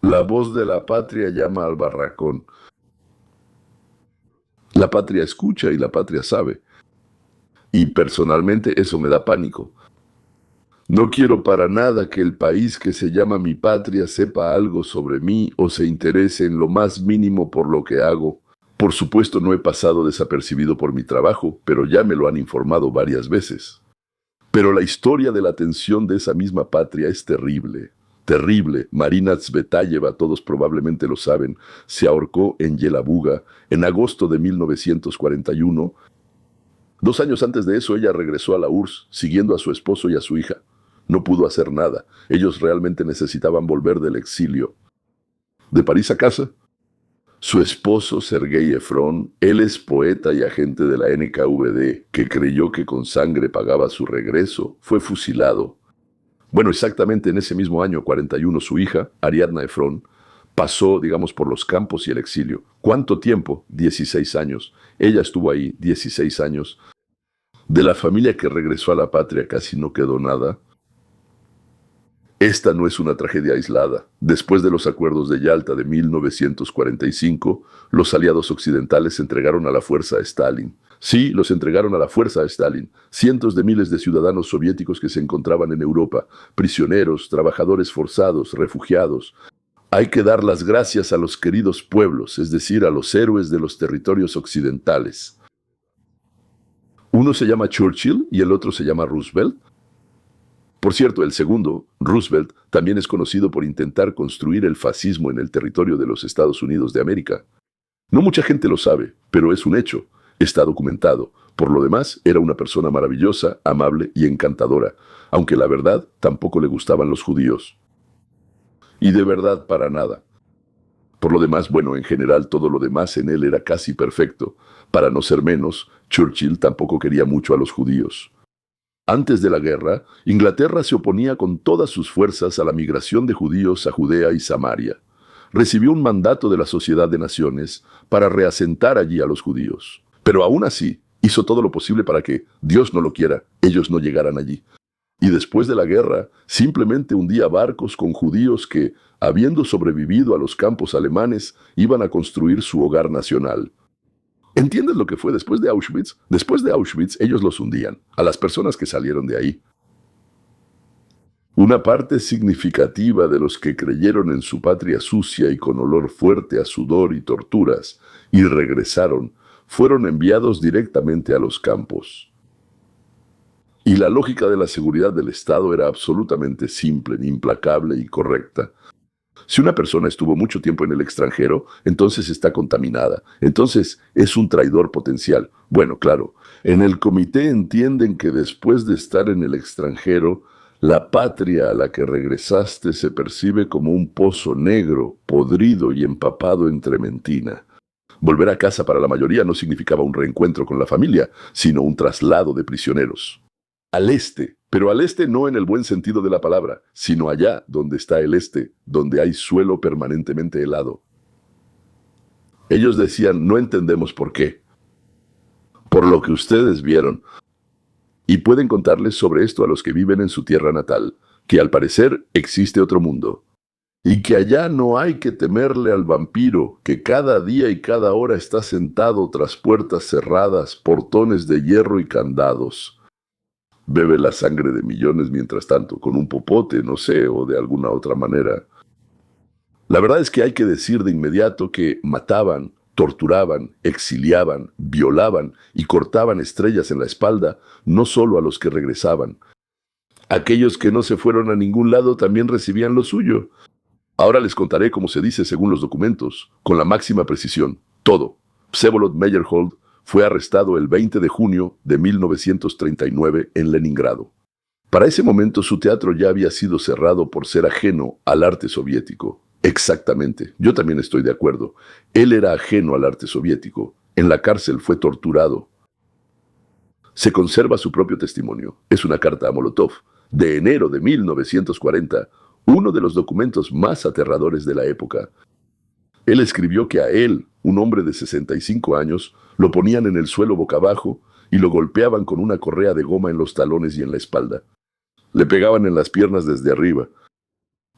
La voz de la patria llama al barracón. La patria escucha y la patria sabe. Y personalmente eso me da pánico. No quiero para nada que el país que se llama mi patria sepa algo sobre mí o se interese en lo más mínimo por lo que hago. Por supuesto no he pasado desapercibido por mi trabajo, pero ya me lo han informado varias veces. Pero la historia de la tensión de esa misma patria es terrible. Terrible. Marina Tsvetáyeva, todos probablemente lo saben, se ahorcó en Yelabuga en agosto de 1941. 2 años antes de eso, ella regresó a la URSS, siguiendo a su esposo y a su hija. No pudo hacer nada. Ellos realmente necesitaban volver del exilio. ¿De París a casa? Su esposo, Sergei Efron, él es poeta y agente de la NKVD, que creyó que con sangre pagaba su regreso, fue fusilado. Bueno, exactamente en ese mismo año 41, su hija, Ariadna Efron, pasó, digamos, por los campos y el exilio. ¿Cuánto tiempo? 16 años. Ella estuvo ahí 16 años. De la familia que regresó a la patria casi no quedó nada. Esta no es una tragedia aislada. Después de los acuerdos de Yalta de 1945, los aliados occidentales entregaron a la fuerza a Stalin. Sí, los entregaron a la fuerza a Stalin. Cientos de miles de ciudadanos soviéticos que se encontraban en Europa, prisioneros, trabajadores forzados, refugiados. Hay que dar las gracias a los queridos pueblos, es decir, a los héroes de los territorios occidentales. Uno se llama Churchill y el otro se llama Roosevelt. Por cierto, el segundo, Roosevelt, también es conocido por intentar construir el fascismo en el territorio de los Estados Unidos de América. No mucha gente lo sabe, pero es un hecho. Está documentado. Por lo demás, era una persona maravillosa, amable y encantadora, aunque la verdad tampoco le gustaban los judíos. Y de verdad para nada. Por lo demás, bueno, en general todo lo demás en él era casi perfecto. Para no ser menos, Churchill tampoco quería mucho a los judíos. Antes de la guerra, Inglaterra se oponía con todas sus fuerzas a la migración de judíos a Judea y Samaria. Recibió un mandato de la Sociedad de Naciones para reasentar allí a los judíos. Pero aún así, hizo todo lo posible para que, Dios no lo quiera, ellos no llegaran allí. Y después de la guerra, simplemente hundía barcos con judíos que, habiendo sobrevivido a los campos alemanes, iban a construir su hogar nacional. ¿Entiendes lo que fue después de Auschwitz? Después de Auschwitz, ellos los hundían, a las personas que salieron de ahí. Una parte significativa de los que creyeron en su patria sucia y con olor fuerte a sudor y torturas, y regresaron, fueron enviados directamente a los campos. Y la lógica de la seguridad del Estado era absolutamente simple, implacable y correcta. Si una persona estuvo mucho tiempo en el extranjero, entonces está contaminada, entonces es un traidor potencial. Bueno, claro, en el comité entienden que después de estar en el extranjero, la patria a la que regresaste se percibe como un pozo negro, podrido y empapado en trementina. Volver a casa para la mayoría no significaba un reencuentro con la familia, sino un traslado de prisioneros. Al este, pero al este no en el buen sentido de la palabra, sino allá donde está el este, donde hay suelo permanentemente helado. Ellos decían, no entendemos por qué, por lo que ustedes vieron, y pueden contarles sobre esto a los que viven en su tierra natal, que al parecer existe otro mundo, y que allá no hay que temerle al vampiro, que cada día y cada hora está sentado tras puertas cerradas, portones de hierro y candados. Bebe la sangre de millones mientras tanto, con un popote, no sé, o de alguna otra manera. La verdad es que hay que decir de inmediato que mataban, torturaban, exiliaban, violaban y cortaban estrellas en la espalda, no solo a los que regresaban. Aquellos que no se fueron a ningún lado también recibían lo suyo. Ahora les contaré cómo se dice según los documentos, con la máxima precisión, todo. Vsevolod Meyerhold fue arrestado el 20 de junio de 1939 en Leningrado. Para ese momento su teatro ya había sido cerrado por ser ajeno al arte soviético. Exactamente, yo también estoy de acuerdo. Él era ajeno al arte soviético. En la cárcel fue torturado. Se conserva su propio testimonio. Es una carta a Molotov, de enero de 1940, uno de los documentos más aterradores de la época. Él escribió que a él, un hombre de 65 años, lo ponían en el suelo boca abajo y lo golpeaban con una correa de goma en los talones y en la espalda. Le pegaban en las piernas desde arriba,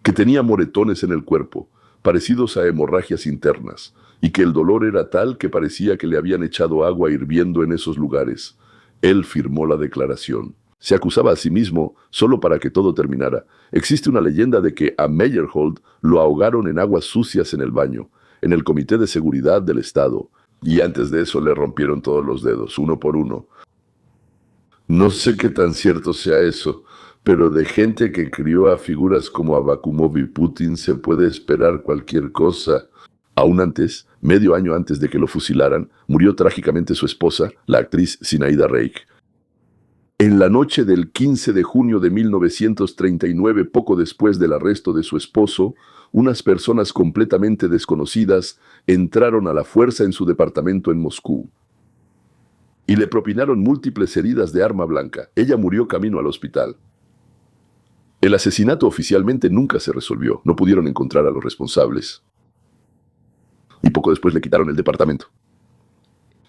que tenía moretones en el cuerpo, parecidos a hemorragias internas, y que el dolor era tal que parecía que le habían echado agua hirviendo en esos lugares. Él firmó la declaración. Se acusaba a sí mismo solo para que todo terminara. Existe una leyenda de que a Meyerhold lo ahogaron en aguas sucias en el baño, en el Comité de Seguridad del Estado, y antes de eso le rompieron todos los dedos, uno por uno. No sé qué tan cierto sea eso, pero de gente que crió a figuras como Abakumov y Putin se puede esperar cualquier cosa. Aún antes, medio año antes de que lo fusilaran, murió trágicamente su esposa, la actriz Zinaida Reich. En la noche del 15 de junio de 1939, poco después del arresto de su esposo, unas personas completamente desconocidas entraron a la fuerza en su departamento en Moscú y le propinaron múltiples heridas de arma blanca. Ella murió camino al hospital. El asesinato oficialmente nunca se resolvió. No pudieron encontrar a los responsables. Y poco después le quitaron el departamento.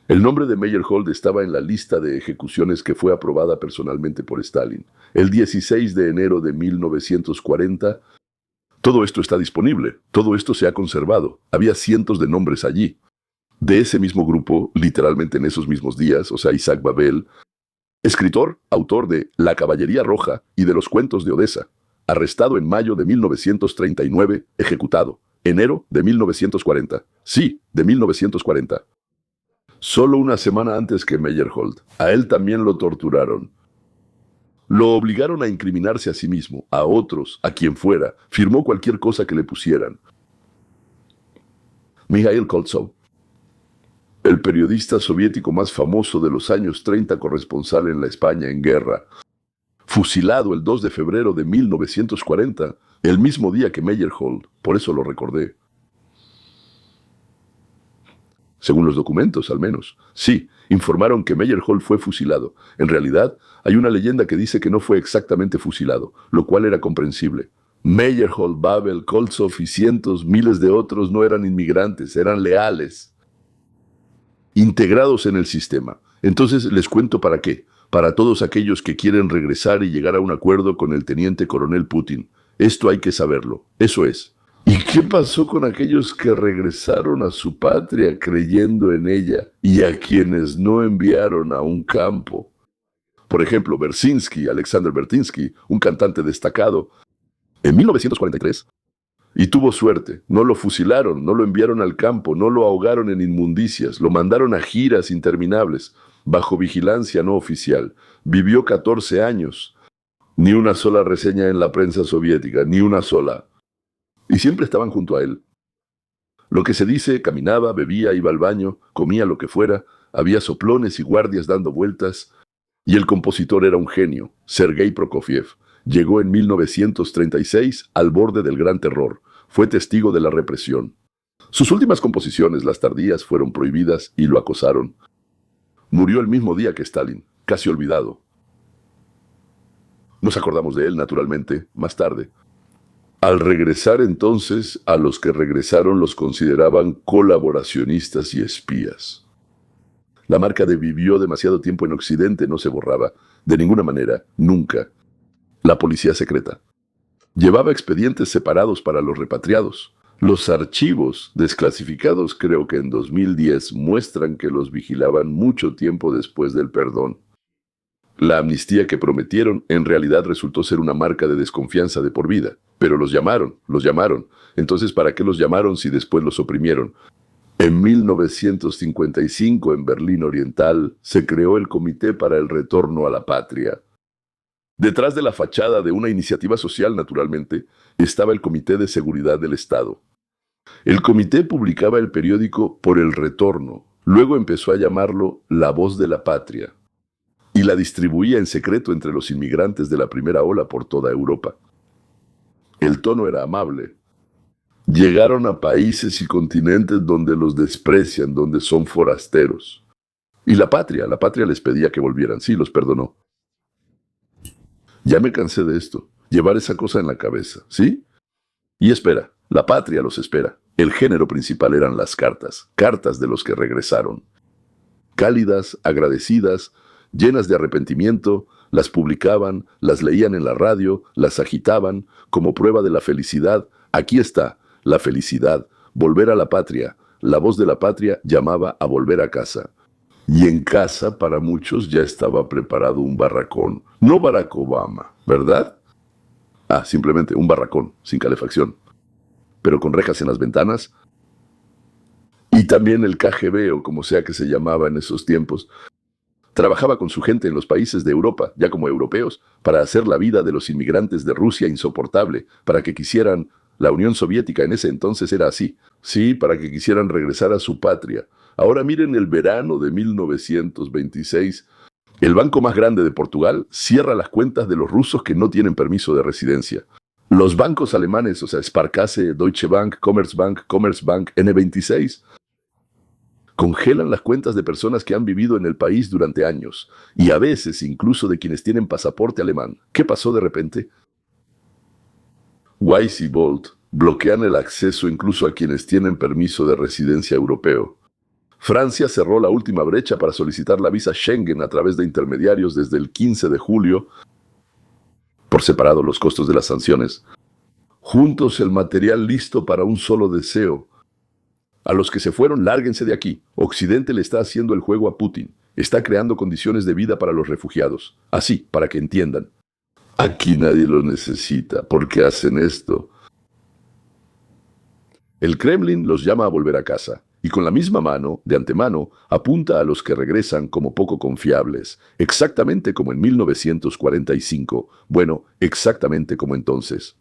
El nombre de Meyerhold estaba en la lista de ejecuciones que fue aprobada personalmente por Stalin. El 16 de enero de 1940, todo esto está disponible, todo esto se ha conservado. Había cientos de nombres allí. De ese mismo grupo, literalmente en esos mismos días, o sea, Isaac Babel, escritor, autor de La Caballería Roja y de los Cuentos de Odessa, arrestado en mayo de 1939, ejecutado, enero de 1940. Sí, de 1940. Solo una semana antes que Meyerhold. A él también lo torturaron. Lo obligaron a incriminarse a sí mismo, a otros, a quien fuera. Firmó cualquier cosa que le pusieran. Mikhail Koltsov, el periodista soviético más famoso de los años 30, corresponsal en la España en guerra, fusilado el 2 de febrero de 1940, el mismo día que Meyerhold, por eso lo recordé. Según los documentos, al menos. Sí, informaron que Meyerhold fue fusilado. En realidad, hay una leyenda que dice que no fue exactamente fusilado, lo cual era comprensible. Meyerhold, Babel, Koltsov y cientos, miles de otros no eran inmigrantes, eran leales, integrados en el sistema. Entonces, les cuento para qué. Para todos aquellos que quieren regresar y llegar a un acuerdo con el teniente coronel Putin. Esto hay que saberlo. Eso es. ¿Y qué pasó con aquellos que regresaron a su patria creyendo en ella y a quienes no enviaron a un campo? Por ejemplo, Bersinski, Alexander Bertinsky, un cantante destacado, en 1943, y tuvo suerte. No lo fusilaron, no lo enviaron al campo, no lo ahogaron en inmundicias, lo mandaron a giras interminables, bajo vigilancia no oficial. Vivió 14 años. Ni una sola reseña en la prensa soviética, ni una sola. Y siempre estaban junto a él. Lo que se dice, caminaba, bebía, iba al baño, comía lo que fuera, había soplones y guardias dando vueltas, y el compositor era un genio, Sergei Prokofiev. Llegó en 1936 al borde del gran terror, fue testigo de la represión. Sus últimas composiciones, las tardías, fueron prohibidas y lo acosaron. Murió el mismo día que Stalin, casi olvidado. Nos acordamos de él, naturalmente, más tarde. Al regresar entonces, a los que regresaron los consideraban colaboracionistas y espías. La marca de vivió demasiado tiempo en Occidente no se borraba, de ninguna manera, nunca. La policía secreta llevaba expedientes separados para los repatriados. Los archivos desclasificados, creo que en 2010, muestran que los vigilaban mucho tiempo después del perdón. La amnistía que prometieron en realidad resultó ser una marca de desconfianza de por vida. Pero los llamaron. Entonces, ¿para qué los llamaron si después los oprimieron? En 1955, en Berlín Oriental, se creó el Comité para el Retorno a la Patria. Detrás de la fachada de una iniciativa social, naturalmente, estaba el Comité de Seguridad del Estado. El comité publicaba el periódico Por el Retorno. Luego empezó a llamarlo La Voz de la Patria. Y la distribuía en secreto entre los inmigrantes de la primera ola por toda Europa. El tono era amable. Llegaron a países y continentes donde los desprecian, donde son forasteros. Y la patria les pedía que volvieran. Sí, los perdonó. Ya me cansé de esto, llevar esa cosa en la cabeza, ¿sí? Y espera, la patria los espera. El género principal eran las cartas de los que regresaron. Cálidas, agradecidas, llenas de arrepentimiento, las publicaban, las leían en la radio, las agitaban, como prueba de la felicidad. Aquí está, la felicidad, volver a la patria. La voz de la patria llamaba a volver a casa. Y en casa, para muchos, ya estaba preparado un barracón. No Barack Obama, ¿verdad? Simplemente un barracón, sin calefacción, pero con rejas en las ventanas. Y también el KGB, o como sea que se llamaba en esos tiempos, trabajaba con su gente en los países de Europa, ya como europeos, para hacer la vida de los inmigrantes de Rusia insoportable, para que quisieran. La Unión Soviética en ese entonces era así. Sí, para que quisieran regresar a su patria. Ahora miren el verano de 1926. El banco más grande de Portugal cierra las cuentas de los rusos que no tienen permiso de residencia. Los bancos alemanes, o sea, Sparkasse, Deutsche Bank, Commerzbank, N26, congelan las cuentas de personas que han vivido en el país durante años, y a veces incluso de quienes tienen pasaporte alemán. ¿Qué pasó de repente? Weiss y Bolt bloquean el acceso incluso a quienes tienen permiso de residencia europeo. Francia cerró la última brecha para solicitar la visa Schengen a través de intermediarios desde el 15 de julio, por separado los costos de las sanciones. Juntos el material listo para un solo deseo. A los que se fueron, lárguense de aquí. Occidente le está haciendo el juego a Putin. Está creando condiciones de vida para los refugiados. Así, para que entiendan. Aquí nadie lo necesita. ¿Por qué hacen esto? El Kremlin los llama a volver a casa. Y con la misma mano, de antemano, apunta a los que regresan como poco confiables, exactamente como en 1945, bueno, exactamente como entonces.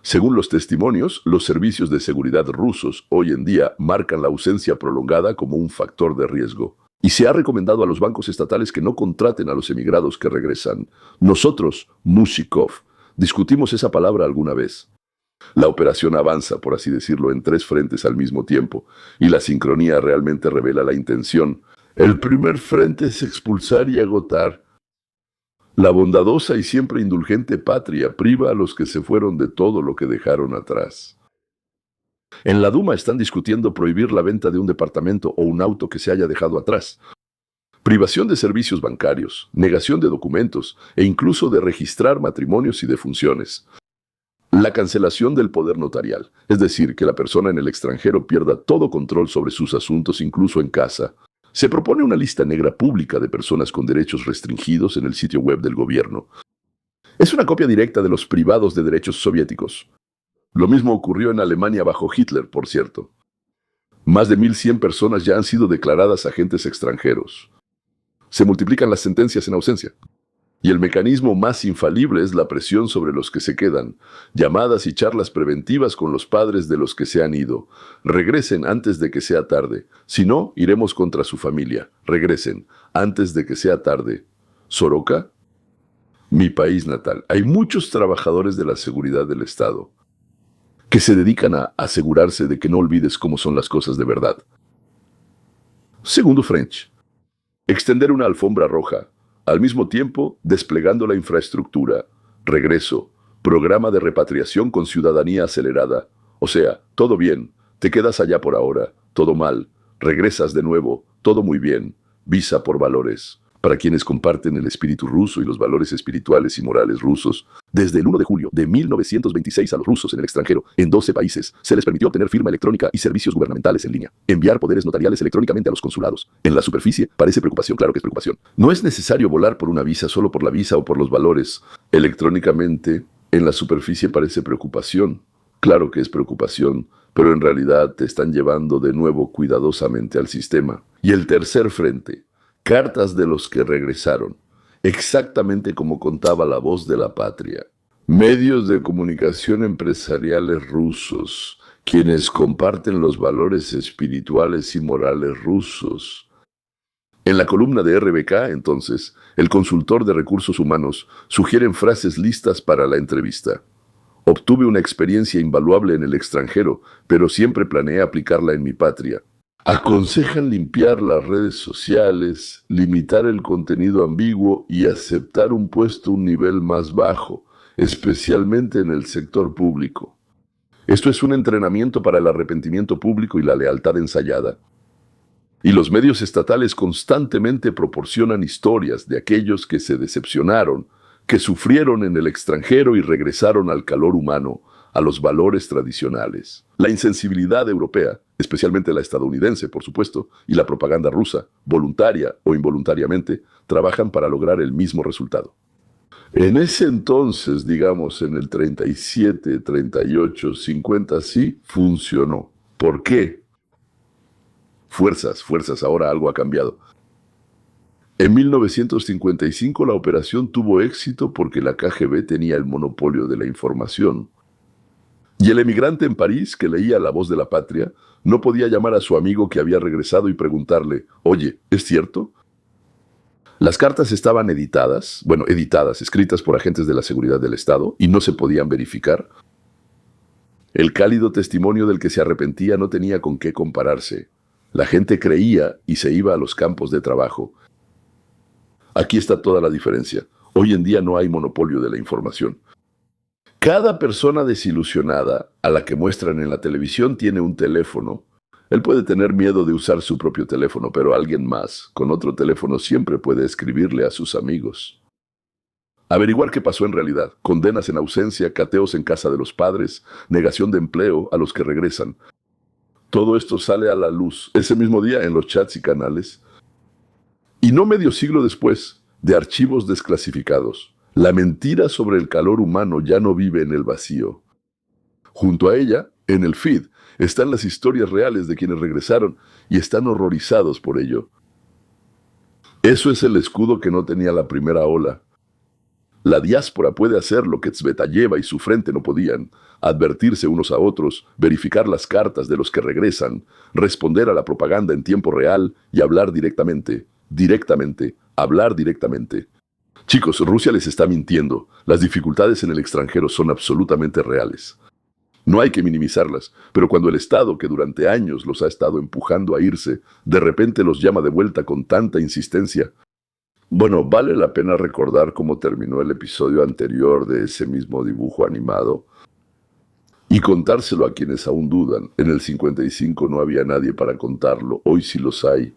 Según los testimonios, los servicios de seguridad rusos hoy en día marcan la ausencia prolongada como un factor de riesgo. Y se ha recomendado a los bancos estatales que no contraten a los emigrados que regresan. Nosotros, Mushikov, discutimos esa palabra alguna vez. La operación avanza, por así decirlo, en 3 frentes al mismo tiempo, y la sincronía realmente revela la intención. El primer frente es expulsar y agotar. La bondadosa y siempre indulgente patria priva a los que se fueron de todo lo que dejaron atrás. En la Duma están discutiendo prohibir la venta de un departamento o un auto que se haya dejado atrás. Privación de servicios bancarios, negación de documentos e incluso de registrar matrimonios y defunciones. La cancelación del poder notarial, es decir, que la persona en el extranjero pierda todo control sobre sus asuntos, incluso en casa. Se propone una lista negra pública de personas con derechos restringidos en el sitio web del gobierno. Es una copia directa de los privados de derechos soviéticos. Lo mismo ocurrió en Alemania bajo Hitler, por cierto. Más de 1.100 personas ya han sido declaradas agentes extranjeros. Se multiplican las sentencias en ausencia. Y el mecanismo más infalible es la presión sobre los que se quedan, llamadas y charlas preventivas con los padres de los que se han ido. Regresen antes de que sea tarde. Si no, iremos contra su familia. Regresen antes de que sea tarde. ¿Soroka? Mi país natal. Hay muchos trabajadores de la seguridad del Estado que se dedican a asegurarse de que no olvides cómo son las cosas de verdad. Segundo French. Extender una alfombra roja. Al mismo tiempo, desplegando la infraestructura, regreso, programa de repatriación con ciudadanía acelerada. O sea, todo bien, te quedas allá por ahora, todo mal, regresas de nuevo, todo muy bien, visa por valores. Para quienes comparten el espíritu ruso y los valores espirituales y morales rusos, desde el 1 de julio de 1926 a los rusos en el extranjero, en 12 países, se les permitió obtener firma electrónica y servicios gubernamentales en línea, enviar poderes notariales electrónicamente a los consulados. En la superficie, parece preocupación, claro que es preocupación. No es necesario volar por una visa solo por la visa o por los valores. Electrónicamente, en la superficie parece preocupación. Claro que es preocupación, pero en realidad te están llevando de nuevo cuidadosamente al sistema. Y el tercer frente. Cartas de los que regresaron, exactamente como contaba la voz de la patria. Medios de comunicación empresariales rusos, quienes comparten los valores espirituales y morales rusos. En la columna de RBK, entonces, el consultor de recursos humanos sugiere frases listas para la entrevista. Obtuve una experiencia invaluable en el extranjero, pero siempre planeé aplicarla en mi patria. Aconsejan limpiar las redes sociales, limitar el contenido ambiguo y aceptar un puesto a un nivel más bajo, especialmente en el sector público. Esto es un entrenamiento para el arrepentimiento público y la lealtad ensayada. Y los medios estatales constantemente proporcionan historias de aquellos que se decepcionaron, que sufrieron en el extranjero y regresaron al calor humano, a los valores tradicionales. La insensibilidad europea, especialmente la estadounidense, por supuesto, y la propaganda rusa, voluntaria o involuntariamente, trabajan para lograr el mismo resultado. En ese entonces, digamos en el 37, 38, 50, sí, funcionó. ¿Por qué? Fuerzas, ahora algo ha cambiado. En 1955 la operación tuvo éxito porque la KGB tenía el monopolio de la información. Y el emigrante en París, que leía La Voz de la Patria, no podía llamar a su amigo que había regresado y preguntarle, oye, ¿es cierto? Las cartas estaban editadas, escritas por agentes de la seguridad del Estado, y no se podían verificar. El cálido testimonio del que se arrepentía no tenía con qué compararse. La gente creía y se iba a los campos de trabajo. Aquí está toda la diferencia. Hoy en día no hay monopolio de la información. Cada persona desilusionada a la que muestran en la televisión tiene un teléfono. Él puede tener miedo de usar su propio teléfono, pero alguien más, con otro teléfono, siempre puede escribirle a sus amigos. Averiguar qué pasó en realidad. Condenas en ausencia, cateos en casa de los padres, negación de empleo a los que regresan. Todo esto sale a la luz ese mismo día en los chats y canales. Y no medio siglo después, de archivos desclasificados. La mentira sobre el calor humano ya no vive en el vacío. Junto a ella, en el feed, están las historias reales de quienes regresaron y están horrorizados por ello. Eso es el escudo que no tenía la primera ola. La diáspora puede hacer lo que Tsvetajeva y su frente no podían: advertirse unos a otros, verificar las cartas de los que regresan, responder a la propaganda en tiempo real y hablar directamente, hablar directamente. Chicos, Rusia les está mintiendo. Las dificultades en el extranjero son absolutamente reales. No hay que minimizarlas, pero cuando el Estado, que durante años los ha estado empujando a irse, de repente los llama de vuelta con tanta insistencia. Bueno, vale la pena recordar cómo terminó el episodio anterior de ese mismo dibujo animado y contárselo a quienes aún dudan. En el 55 no había nadie para contarlo, hoy sí los hay.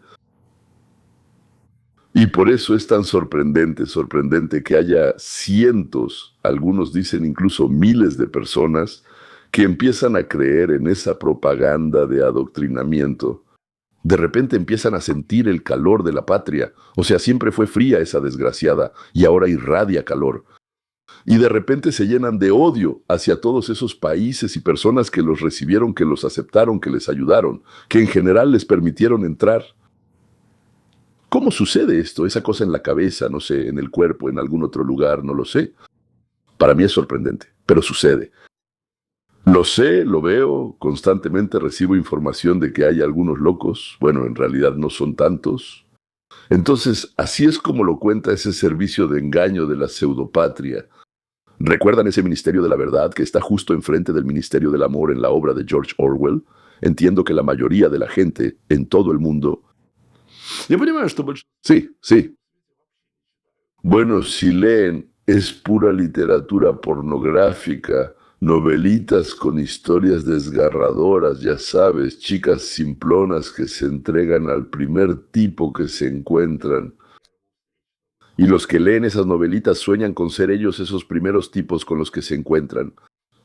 Y por eso es tan sorprendente que haya cientos, algunos dicen incluso miles de personas que empiezan a creer en esa propaganda de adoctrinamiento. De repente empiezan a sentir el calor de la patria. O sea, siempre fue fría esa desgraciada y ahora irradia calor. Y de repente se llenan de odio hacia todos esos países y personas que los recibieron, que los aceptaron, que les ayudaron, que en general les permitieron entrar. ¿Cómo sucede esto? Esa cosa en la cabeza, no sé, en el cuerpo, en algún otro lugar, no lo sé. Para mí es sorprendente, pero sucede. Lo sé, lo veo, constantemente recibo información de que hay algunos locos. Bueno, en realidad no son tantos. Entonces, así es como lo cuenta ese servicio de engaño de la pseudopatria. ¿Recuerdan ese Ministerio de la Verdad que está justo enfrente del Ministerio del Amor en la obra de George Orwell? Entiendo que la mayoría de la gente en todo el mundo... Sí. Bueno, si leen, es pura literatura pornográfica, novelitas con historias desgarradoras, ya sabes, chicas simplonas que se entregan al primer tipo que se encuentran. Y los que leen esas novelitas sueñan con ser ellos esos primeros tipos con los que se encuentran.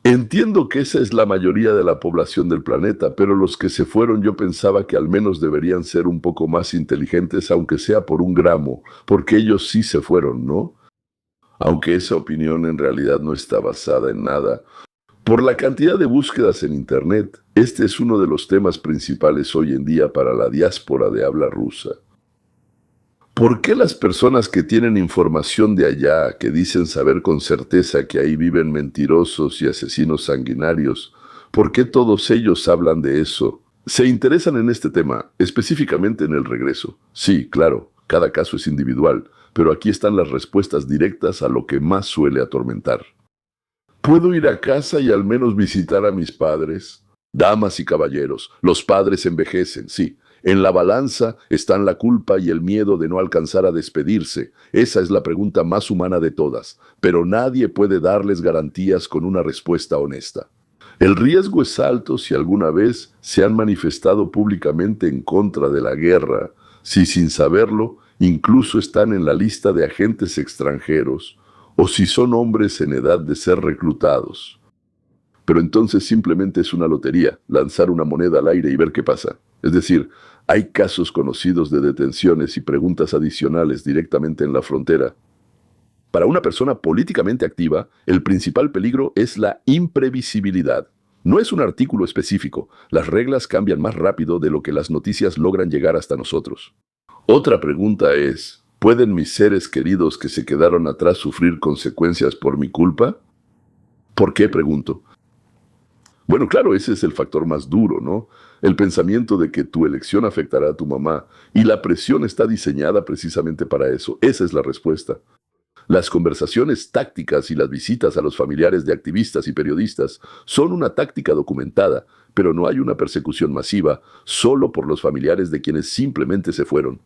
Entiendo que esa es la mayoría de la población del planeta, pero los que se fueron yo pensaba que al menos deberían ser un poco más inteligentes, aunque sea por 1 gramo, porque ellos sí se fueron, ¿no? Aunque esa opinión en realidad no está basada en nada. Por la cantidad de búsquedas en Internet, este es uno de los temas principales hoy en día para la diáspora de habla rusa. ¿Por qué las personas que tienen información de allá, que dicen saber con certeza que ahí viven mentirosos y asesinos sanguinarios, por qué todos ellos hablan de eso? Se interesan en este tema, específicamente en el regreso. Sí, claro, cada caso es individual, pero aquí están las respuestas directas a lo que más suele atormentar. ¿Puedo ir a casa y al menos visitar a mis padres? Damas y caballeros, los padres envejecen, sí. En la balanza están la culpa y el miedo de no alcanzar a despedirse. Esa es la pregunta más humana de todas, pero nadie puede darles garantías con una respuesta honesta. El riesgo es alto si alguna vez se han manifestado públicamente en contra de la guerra, si sin saberlo incluso están en la lista de agentes extranjeros, o si son hombres en edad de ser reclutados. pero entonces simplemente es una lotería, lanzar una moneda al aire y ver qué pasa. Es decir, hay casos conocidos de detenciones y preguntas adicionales directamente en la frontera. Para una persona políticamente activa, el principal peligro es la imprevisibilidad. No es un artículo específico, las reglas cambian más rápido de lo que las noticias logran llegar hasta nosotros. Otra pregunta es, ¿pueden mis seres queridos que se quedaron atrás sufrir consecuencias por mi culpa? ¿Por qué? Pregunto. Bueno, claro, ese es el factor más duro, ¿no? El pensamiento de que tu elección afectará a tu mamá, y la presión está diseñada precisamente para eso. Esa es la respuesta. Las conversaciones tácticas y las visitas a los familiares de activistas y periodistas son una táctica documentada, pero no hay una persecución masiva solo por los familiares de quienes simplemente se fueron.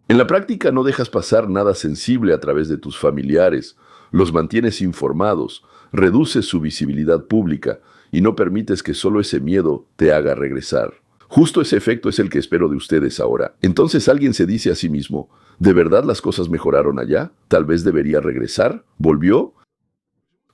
En la práctica no dejas pasar nada sensible a través de tus familiares, los mantienes informados, reduces su visibilidad pública y no permites que solo ese miedo te haga regresar. Justo ese efecto es el que espero de ustedes ahora. Entonces alguien se dice a sí mismo, ¿de verdad las cosas mejoraron allá? ¿Tal vez debería regresar? ¿Volvió?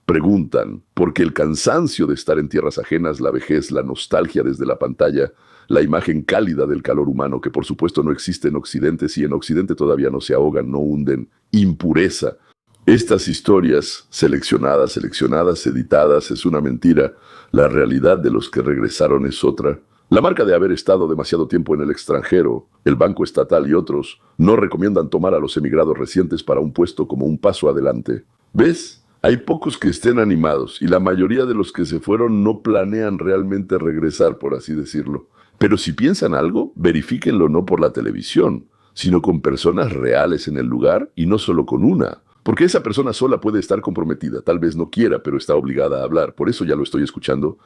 Preguntan, porque el cansancio de estar en tierras ajenas, la vejez, la nostalgia desde la pantalla, la imagen cálida del calor humano, que por supuesto no existe en Occidente, si en Occidente todavía no se ahogan, no hunden, impureza. Estas historias, seleccionadas, editadas, es una mentira. La realidad de los que regresaron es otra. La marca de haber estado demasiado tiempo en el extranjero, el Banco Estatal y otros, no recomiendan tomar a los emigrados recientes para un puesto como un paso adelante. ¿Ves? Hay pocos que estén animados y la mayoría de los que se fueron no planean realmente regresar, por así decirlo. Pero si piensan algo, verifíquenlo no por la televisión, sino con personas reales en el lugar y no solo con una. Porque esa persona sola puede estar comprometida, tal vez no quiera, pero está obligada a hablar. Por eso ya lo estoy escuchando.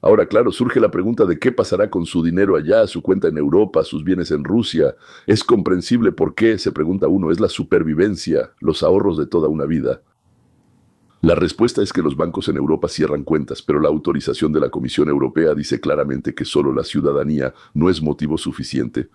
Ahora, claro, surge la pregunta de qué pasará con su dinero allá, su cuenta en Europa, sus bienes en Rusia. Es comprensible por qué, se pregunta uno, es la supervivencia, los ahorros de toda una vida. La respuesta es que los bancos en Europa cierran cuentas, pero la autorización de la Comisión Europea dice claramente que solo la ciudadanía no es motivo suficiente.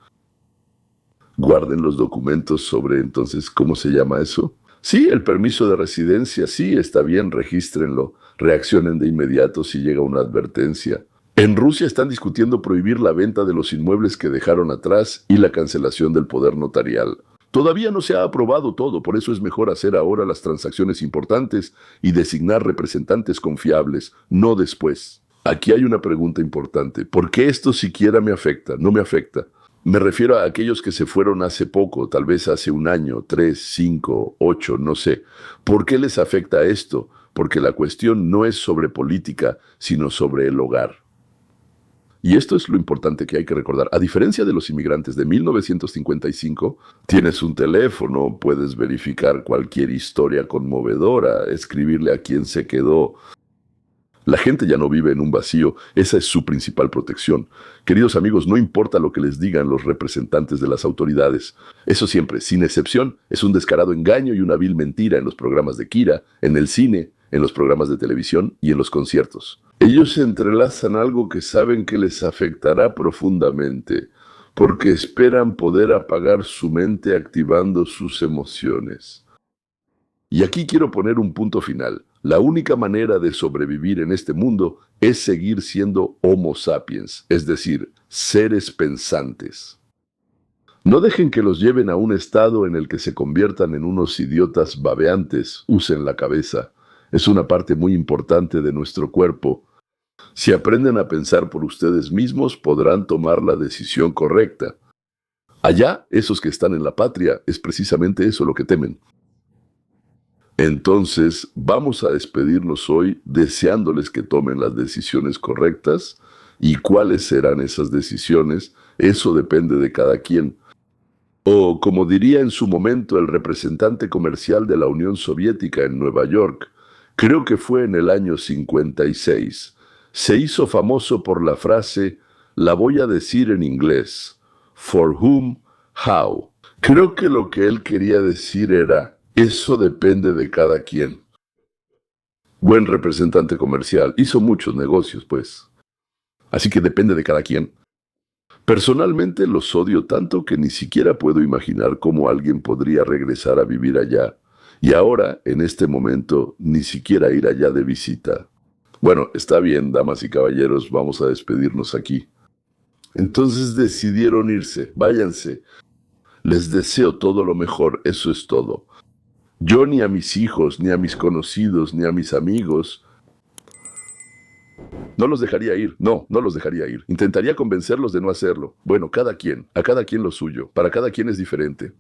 Guarden los documentos sobre, entonces, ¿cómo se llama eso? Sí, el permiso de residencia, sí, está bien, regístrenlo. Reaccionen de inmediato si llega una advertencia. En Rusia están discutiendo prohibir la venta de los inmuebles que dejaron atrás y la cancelación del poder notarial. Todavía no se ha aprobado todo, por eso es mejor hacer ahora las transacciones importantes y designar representantes confiables, no después. Aquí hay una pregunta importante. ¿Por qué esto siquiera me afecta? No me afecta. Me refiero a aquellos que se fueron hace poco, tal vez hace un año, 3, 5, 8, no sé. ¿Por qué les afecta esto? Porque la cuestión no es sobre política, sino sobre el hogar. Y esto es lo importante que hay que recordar. A diferencia de los inmigrantes de 1955, tienes un teléfono, puedes verificar cualquier historia conmovedora, escribirle a quien se quedó. La gente ya no vive en un vacío, esa es su principal protección. Queridos amigos, no importa lo que les digan los representantes de las autoridades. Eso siempre, sin excepción, es un descarado engaño y una vil mentira en los programas de Kira, en el cine, en los programas de televisión y en los conciertos. Ellos entrelazan algo que saben que les afectará profundamente, porque esperan poder apagar su mente activando sus emociones. Y aquí quiero poner un punto final. La única manera de sobrevivir en este mundo es seguir siendo Homo sapiens, es decir, seres pensantes. No dejen que los lleven a un estado en el que se conviertan en unos idiotas babeantes, usen la cabeza. Es una parte muy importante de nuestro cuerpo. Si aprenden a pensar por ustedes mismos, podrán tomar la decisión correcta. Allá, esos que están en la patria, es precisamente eso lo que temen. Entonces, vamos a despedirnos hoy deseándoles que tomen las decisiones correctas. ¿Y cuáles serán esas decisiones? Eso depende de cada quien. O, como diría en su momento el representante comercial de la Unión Soviética en Nueva York, creo que fue en el año 56, se hizo famoso por la frase, la voy a decir en inglés, for whom, how. Creo que lo que él quería decir era, eso depende de cada quien. Buen representante comercial, hizo muchos negocios, pues. Así que depende de cada quien. Personalmente los odio tanto que ni siquiera puedo imaginar cómo alguien podría regresar a vivir allá. Y ahora, en este momento, ni siquiera ir allá de visita. Bueno, está bien, damas y caballeros, vamos a despedirnos aquí. Entonces decidieron irse. Váyanse. Les deseo todo lo mejor, eso es todo. Yo ni a mis hijos, ni a mis conocidos, ni a mis amigos, no los dejaría ir. No, no los dejaría ir. Intentaría convencerlos de no hacerlo. Bueno, a cada quien lo suyo. Para cada quien es diferente.